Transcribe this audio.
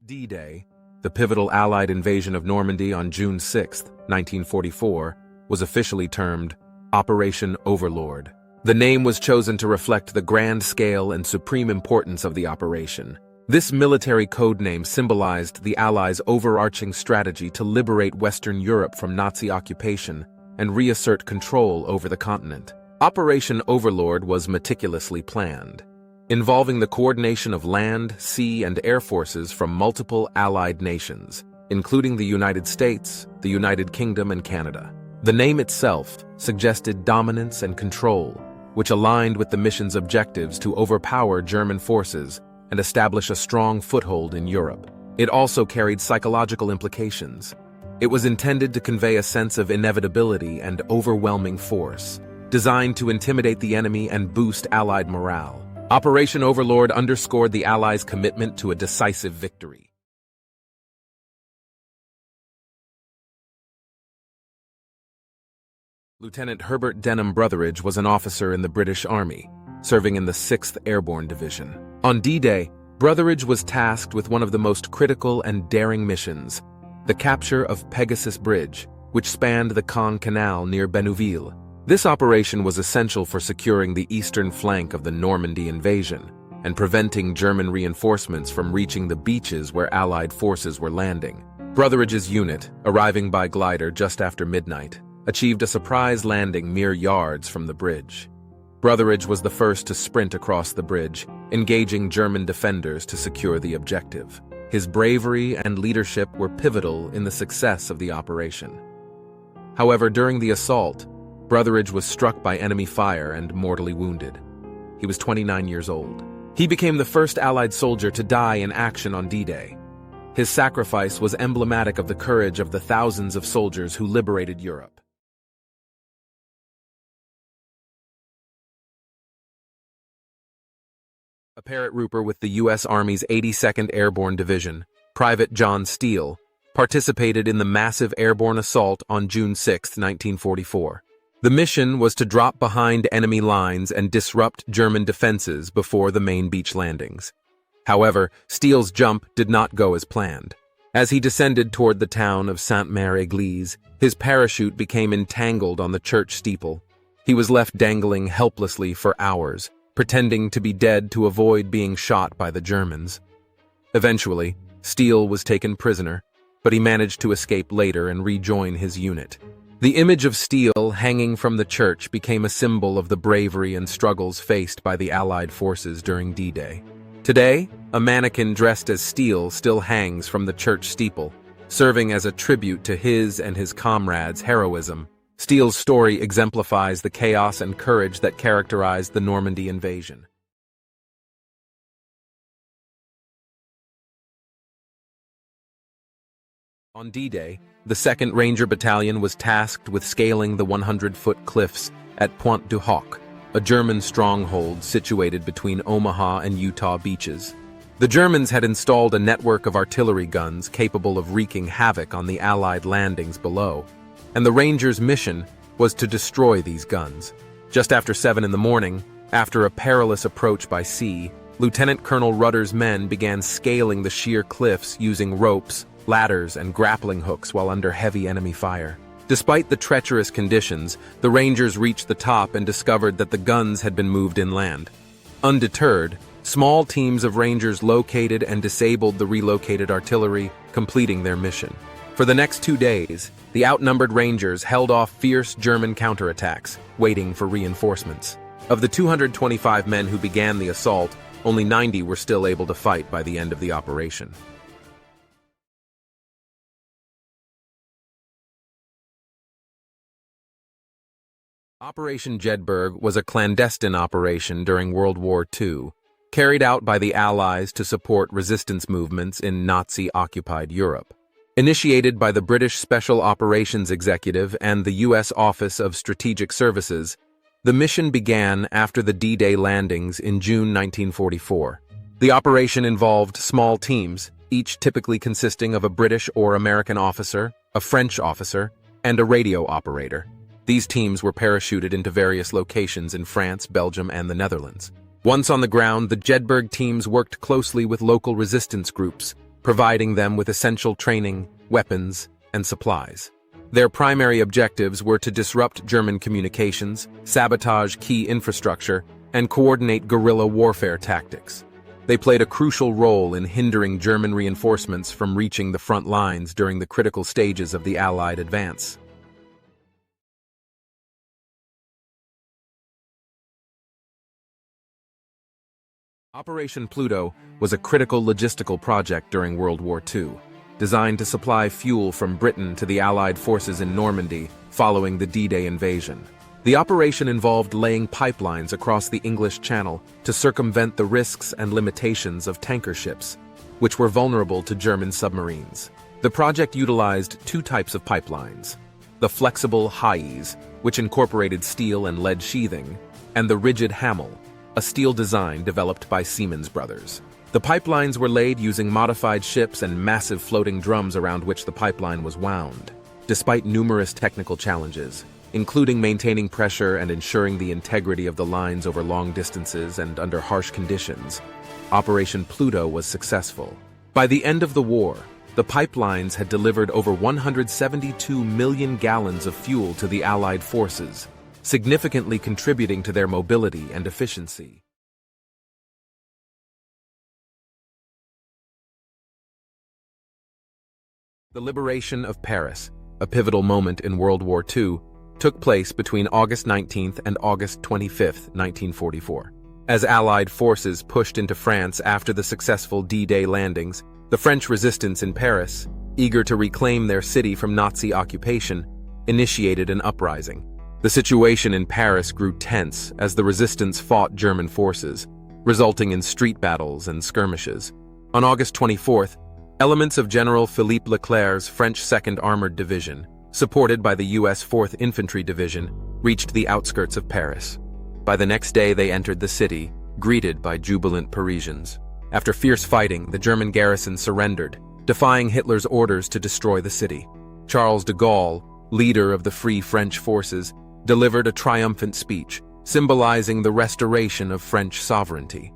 D-Day, the pivotal Allied invasion of Normandy on June 6, 1944, was officially termed Operation Overlord. The name was chosen to reflect the grand scale and supreme importance of the operation. This military codename symbolized the Allies' overarching strategy to liberate Western Europe from Nazi occupation and reassert control over the continent. Operation Overlord was meticulously planned, involving the coordination of land, sea, and air forces from multiple Allied nations, including the United States, the United Kingdom, and Canada. The name itself suggested dominance and control, which aligned with the mission's objectives to overpower German forces and establish a strong foothold in Europe. It also carried psychological implications. It was intended to convey a sense of inevitability and overwhelming force, designed to intimidate the enemy and boost Allied morale. Operation Overlord underscored the Allies' commitment to a decisive victory. Lieutenant Herbert Denham Brotheridge was an officer in the British Army, serving in the 6th Airborne Division. On D-Day, Brotheridge was tasked with one of the most critical and daring missions, the capture of Pegasus Bridge, which spanned the Caen Canal near Bénouville. This operation was essential for securing the eastern flank of the Normandy invasion and preventing German reinforcements from reaching the beaches where Allied forces were landing. Brotheridge's unit, arriving by glider just after midnight, achieved a surprise landing mere yards from the bridge. Brotheridge was the first to sprint across the bridge, engaging German defenders to secure the objective. His bravery and leadership were pivotal in the success of the operation. However, during the assault, Brotheridge was struck by enemy fire and mortally wounded. He was 29 years old. He became the first Allied soldier to die in action on D-Day. His sacrifice was emblematic of the courage of the thousands of soldiers who liberated Europe. A paratrooper with the U.S. Army's 82nd Airborne Division, Private John Steele, participated in the massive airborne assault on June 6, 1944. The mission was to drop behind enemy lines and disrupt German defenses before the main beach landings. However, Steele's jump did not go as planned. As he descended toward the town of Sainte-Mère-Église, his parachute became entangled on the church steeple. He was left dangling helplessly for hours, pretending to be dead to avoid being shot by the Germans. Eventually, Steele was taken prisoner, but he managed to escape later and rejoin his unit. The image of Steele hanging from the church became a symbol of the bravery and struggles faced by the Allied forces during D-Day. Today, a mannequin dressed as Steele still hangs from the church steeple, serving as a tribute to his and his comrades' heroism. Steele's story exemplifies the chaos and courage that characterized the Normandy invasion. On D-Day, the 2nd Ranger Battalion was tasked with scaling the 100-foot cliffs at Pointe du Hoc, a German stronghold situated between Omaha and Utah beaches. The Germans had installed a network of artillery guns capable of wreaking havoc on the Allied landings below, and the Rangers' mission was to destroy these guns. Just after 7 in the morning, after a perilous approach by sea, Lieutenant Colonel Rudder's men began scaling the sheer cliffs using ropes, ladders, and grappling hooks while under heavy enemy fire. Despite the treacherous conditions, the Rangers reached the top and discovered that the guns had been moved inland. Undeterred, small teams of Rangers located and disabled the relocated artillery, completing their mission. For the next 2 days, the outnumbered Rangers held off fierce German counterattacks, waiting for reinforcements. Of the 225 men who began the assault, only 90 were still able to fight by the end of the operation. Operation Jedburgh was a clandestine operation during World War II, carried out by the Allies to support resistance movements in Nazi-occupied Europe. Initiated by the British Special Operations Executive and the U.S. Office of Strategic Services, the mission began after the D-Day landings in June 1944. The operation involved small teams, each typically consisting of a British or American officer, a French officer, and a radio operator. These teams were parachuted into various locations in France, Belgium, and the Netherlands. Once on the ground, the Jedburgh teams worked closely with local resistance groups, providing them with essential training, weapons, and supplies. Their primary objectives were to disrupt German communications, sabotage key infrastructure, and coordinate guerrilla warfare tactics. They played a crucial role in hindering German reinforcements from reaching the front lines during the critical stages of the Allied advance. Operation Pluto was a critical logistical project during World War II, designed to supply fuel from Britain to the Allied forces in Normandy following the D-Day invasion. The operation involved laying pipelines across the English Channel to circumvent the risks and limitations of tanker ships, which were vulnerable to German submarines. The project utilized two types of pipelines: the flexible Hayes, which incorporated steel and lead sheathing, and the rigid Hamel, a steel design developed by Siemens Brothers. The pipelines were laid using modified ships and massive floating drums around which the pipeline was wound. Despite numerous technical challenges, including maintaining pressure and ensuring the integrity of the lines over long distances and under harsh conditions, Operation Pluto was successful. By the end of the war, the pipelines had delivered over 172 million gallons of fuel to the Allied forces, significantly contributing to their mobility and efficiency. The liberation of Paris, a pivotal moment in World War II, took place between August 19th and August 25th, 1944. As Allied forces pushed into France after the successful D-Day landings, the French resistance in Paris, eager to reclaim their city from Nazi occupation, initiated an uprising. The situation in Paris grew tense as the resistance fought German forces, resulting in street battles and skirmishes. On August 24th, elements of General Philippe Leclerc's French 2nd Armored Division, supported by the U.S. 4th Infantry Division, reached the outskirts of Paris. By the next day, they entered the city, greeted by jubilant Parisians. After fierce fighting, the German garrison surrendered, defying Hitler's orders to destroy the city. Charles de Gaulle, leader of the Free French forces, delivered a triumphant speech, symbolizing the restoration of French sovereignty.